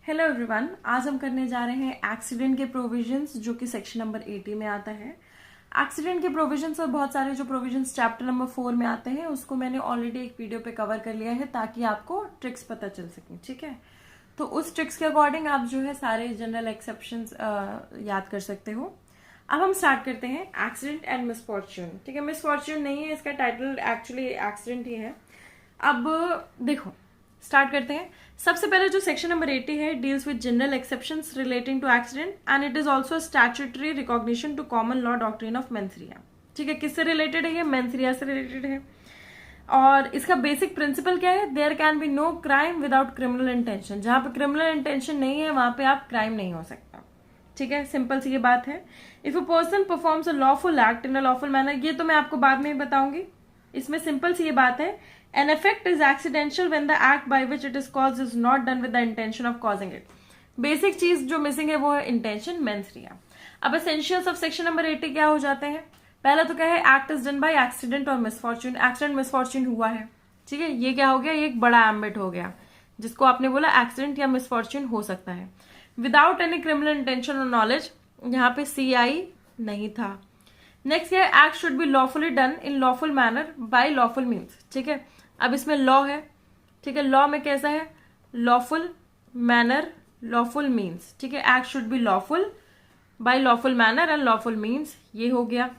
Hello everyone, आज हम करने जा रहे हैं एक्सीडेंट के प्रोविजंस जो कि सेक्शन नंबर 80 में आता है। एक्सीडेंट के प्रोविजंस और बहुत सारे जो प्रोविजंस चैप्टर नंबर 4 में आते हैं उसको मैंने ऑलरेडी एक वीडियो पे कवर कर लिया है ताकि आपको ट्रिक्स पता चल सके। ठीक है, तो उस ट्रिक्स के अकॉर्डिंग आप जो है सारे जनरल एक्सेप्शंस याद कर सकते हो। अब हम स्टार्ट करते हैं एक्सीडेंट एंड मिसफॉर्च्यून। ठीक है, मिसफॉर्च्यून नहीं है, इसका टाइटल एक्चुअली एक्सीडेंट ही है। अब देखो स्टार्ट करते हैं। सबसे पहले जो सेक्शन नंबर 80 है deals with general exceptions relating to accident and it is also statutory recognition to common law doctrine of mens rea. ठीक है, किससे रिलेटेड है ये? मेंथरिया से रिलेटेड है। और इसका बेसिक प्रिंसिपल क्या है? There can be no crime without criminal intention. जहां पे क्रिमिनल इंटेंशन नहीं है वहां पे आप क्राइम नहीं हो सकता। ठीक है, सिंपल सी ये बात है। If a person performs a lawful act in a lawful manner, ये तो मैं आपको बाद में ही बताऊंगी। इसमें सिंपल सी ये बात है, an effect is accidental when the act by which it is caused is not done with the intention of causing it. Basic चीज जो मिसिंग है वो है इंटेंशन, मेंथरिया। अब एसेंशियल्स ऑफ सेक्शन नंबर 80 क्या हो जाते हैं? पहला तो क्या है? Act is done by accident और मिसफॉर्च्यून। एक्सीडेंट मिसफॉर्च्यून हुआ है, ठीक है, ये क्या हो गया? ये एक बड़ा एम्बिट हो गया जिसको आपने बोला एक्सीडेंट या मिसफॉर्च्यून हो सकता है विदाउट एनी क्रिमिनल इंटेंशन और नॉलेज। यहाँ पे CI नहीं था। नेक्स्ट है act should be lawfully done in lawful manner by lawful means. ठीक है, अब इसमें लॉ है। ठीक है, लॉ में कैसा है? Lawful manner, lawful means. ठीक है, act should be lawful by lawful manner and lawful means, ये हो गया।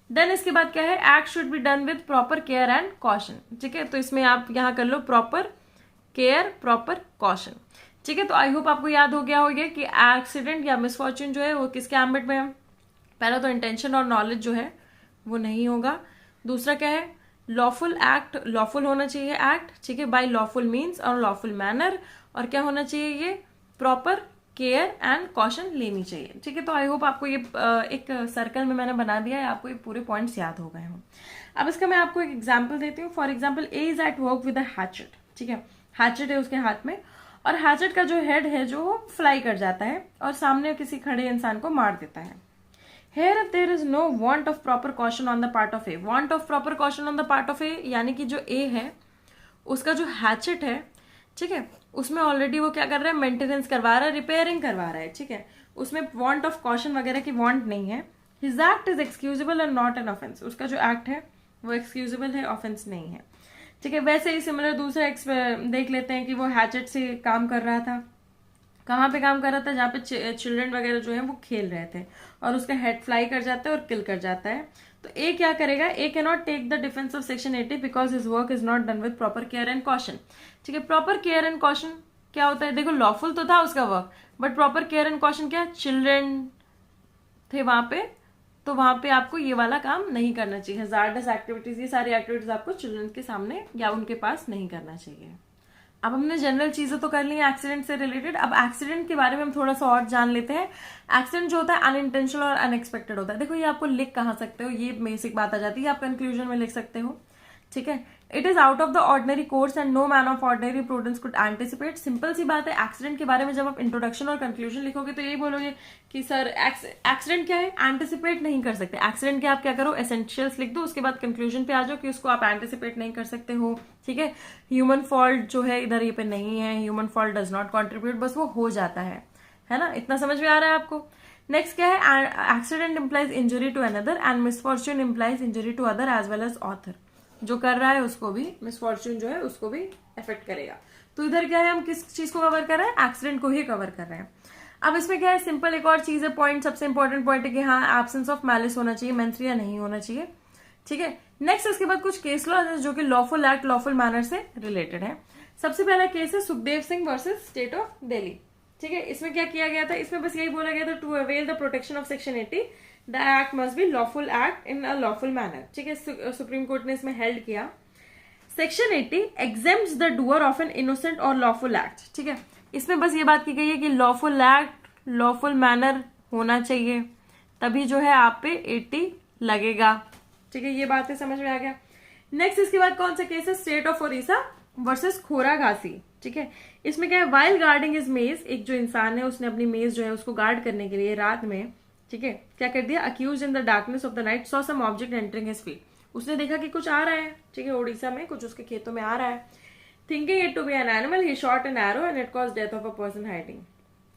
देन इसके बाद क्या है? Act should be done with proper care and caution. ठीक है, तो इसमें आप यहां कर लो प्रॉपर केयर, प्रॉपर कॉशन। ठीक है, तो आई होप आपको याद हो गया होगा कि एक्सीडेंट या मिसफॉर्च्यून जो है वो किसके एम्बिट में है। पहला तो इंटेंशन और नॉलेज जो है वो नहीं होगा। दूसरा क्या है? लॉफुल एक्ट, लॉफुल होना चाहिए एक्ट, ठीक है, बाय लॉफुल मीन्स और लॉफुल मैनर। और क्या होना चाहिए? ये प्रॉपर केयर एंड कॉशन लेनी चाहिए। ठीक है, तो आई होप आपको ये एक सर्कल में मैंने बना दिया है, आपको ये पूरे पॉइंट्स याद हो गए हों। अब इसका मैं आपको एक एग्जाम्पल देती हूँ। For example, A is at work with a hatchet. ठीक है, हैचेट है उसके हाथ में और हैचेट का जो हेड है जो फ्लाई कर जाता है और सामने किसी खड़े इंसान को मार देता है। Here if there is no want of proper caution on the part of A, want of proper caution on the part of A यानी कि जो A है उसका जो हैचेट है, ठीक है, उसमें ऑलरेडी वो क्या कर रहा है? मेंटेनेंस करवा रहा है, रिपेयरिंग करवा रहा है। ठीक है, उसमें want of caution वगैरह की want नहीं है। His act is excusable and not an offense। उसका जो एक्ट है वो एक्सक्यूजेबल है, ऑफेंस नहीं है। ठीक है, वैसे ही सिमिलर दूसरा देख लेते हैं कि वो हैचेट से काम कर रहा था। कहाँ पे काम कर रहा था? जहाँ पे चिल्ड्रन वगैरह जो है वो खेल रहे थे और उसका हेड फ्लाई कर जाता है और किल कर जाता है। तो ए क्या करेगा? A can not take the defence of section 80 because his work is not done with proper care and caution. ठीक है, प्रॉपर केयर एंड कॉशन क्या होता है? देखो, लॉफुल तो था उसका work, but proper care and caution क्या? चिल्ड्रन थे वहां पे, तो वहां पे आपको ये वाला काम नहीं करना चाहिए। हजार्डस एक्टिविटीज, ये सारी एक्टिविटीज आपको चिल्ड्रन के सामने या उनके पास नहीं करना चाहिए। अब हमने जनरल चीजें तो कर ली हैं एक्सीडेंट से रिलेटेड। अब एक्सीडेंट के बारे में हम थोड़ा सा और जान लेते हैं। एक्सीडेंट जो होता है अनइंटेंशनल और अनएक्सपेक्टेड होता है। देखो, ये आपको लिख कहाँ सकते हो, ये बेसिक बात आ जाती है, आप कंक्लूजन में लिख सकते हो। ठीक है, it is out of the ordinary course and no man of ordinary prudence could anticipate. Simple सी बात है, एक्सीडेंट के बारे में जब आप इंट्रोडक्शन और कंक्लूजन लिखोगे तो यही बोलोगे कि सर एक्सीडेंट क्या है? एंटिसिपेट नहीं कर सकते। एक्सीडेंट के आप क्या करो? एसेंशियल्स लिख दो, उसके बाद कंक्लूजन पे आ जाओ कि उसको आप एंटिसिपेट नहीं कर सकते हो। ठीक है, ह्यूमन फॉल्ट जो है इधर ये पे नहीं है, human fault does not contribute, बस वो हो जाता है ना? इतना समझ में आ रहा है आपको? नेक्स्ट क्या है? Accident implies injury to another and misfortune implies injury to other as well as author. जो कर रहा है उसको भी मिसफॉर्च्यून जो है उसको भी इफेक्ट करेगा। तो इधर क्या है? हम किस चीज को कवर कर रहे हैं? एक्सीडेंट को ही कवर कर रहे हैं। अब इसमें क्या है? सिंपल एक और चीज है, पॉइंट सबसे इंपॉर्टेंट पॉइंट है कि हाँ, एब्सेंस ऑफ मैलिस होना चाहिए, मेंथरिया नहीं होना चाहिए। ठीक है, नेक्स्ट इसके बाद कुछ केस लॉ जो कि लॉफुल एक्ट लॉफुल मैनर से रिलेटेड है। सबसे पहला केस है Sukhdev Singh versus state of Delhi. ठीक है, इसमें क्या किया गया था? इसमें बस यही बोला गया था, to avail the protection of section 80 the act must be lawful act in a lawful manner. ठीक है, सुप्रीम कोर्ट ने इसमें हेल्ड किया section 80 exempts the doer of an innocent और लॉफुल एक्ट। ठीक है, इसमें बस ये बात की गई है कि लॉफुल एक्ट लॉफुल मैनर होना चाहिए, तभी जो है आप पे 80 लगेगा। ठीक है, ये बातें समझ में आ गया। नेक्स्ट इसके बाद कौन सा केस है? स्टेट ऑफ ओडिशा वर्सेस खोरा घासी। ठीक है, इसमें क्या है? वाइल गार्डिंग इज मेज, एक जो इंसान है उसने अपनी मेज जो है उसको गार्ड करने के लिए रात में, ठीक है, क्या कर दिया? Accused in the darkness of the night saw some object entering his field. उसने देखा कि कुछ आ रहा है, ठीक है, उड़ीसा में कुछ उसके खेतों में आ रहा है। Thinking it to be an animal he shot an arrow and it cause death of a person hiding.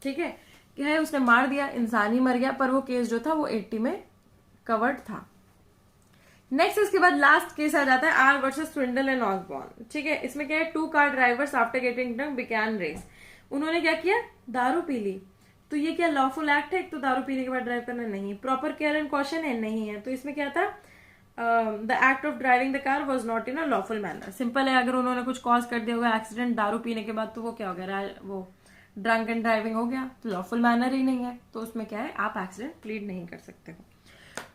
ठीक है, क्या है, उसने मार दिया, इंसान ही मर गया, पर वो केस जो था वो 80 में कवर्ड था। नेक्स्ट इसके बाद लास्ट केस आ जाता है R versus Twindall and Osborne. ठीक है, इसमें क्या है, 2 car drivers after getting drunk began race. उन्होंने क्या किया, दारू पी ली। तो ये क्या लॉफुल एक्ट है? एक तो दारू पीने के बाद ड्राइव करना नहीं, प्रॉपर केयर एंड कॉशन है नहीं है। तो इसमें क्या था, the act of driving the car was not in a lawful manner. Simple है, अगर उन्होंने कुछ कॉज कर दिया होगा एक्सीडेंट दारू पीने के बाद, तो वो क्या हो गया, वो ड्रंक एंड ड्राइविंग हो गया, तो लॉफुल मैनर ही नहीं है। तो उसमें क्या है, आप एक्सीडेंट प्लीड नहीं कर सकते हो।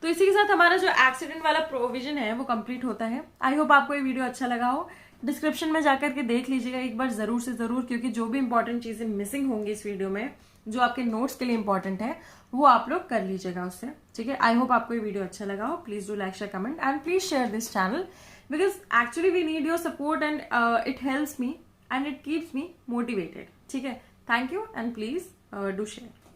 तो इसी के साथ हमारा जो एक्सीडेंट वाला प्रोविजन है वो कंप्लीट होता है। आई होप आपको ये वीडियो अच्छा लगा हो। डिस्क्रिप्शन में जाकर के देख लीजिएगा एक बार जरूर से जरूर, क्योंकि जो भी इंपॉर्टेंट चीजें मिसिंग होंगी इस वीडियो में, जो आपके नोट्स के लिए इंपॉर्टेंट है, वो आप लोग कर लीजिएगा उससे। ठीक है, आई होप आपको ये वीडियो अच्छा लगा हो। Please do like, share, comment and please share this channel, because actually we need your support and it helps me and it keeps me motivated. ठीक है, thank you and please do share.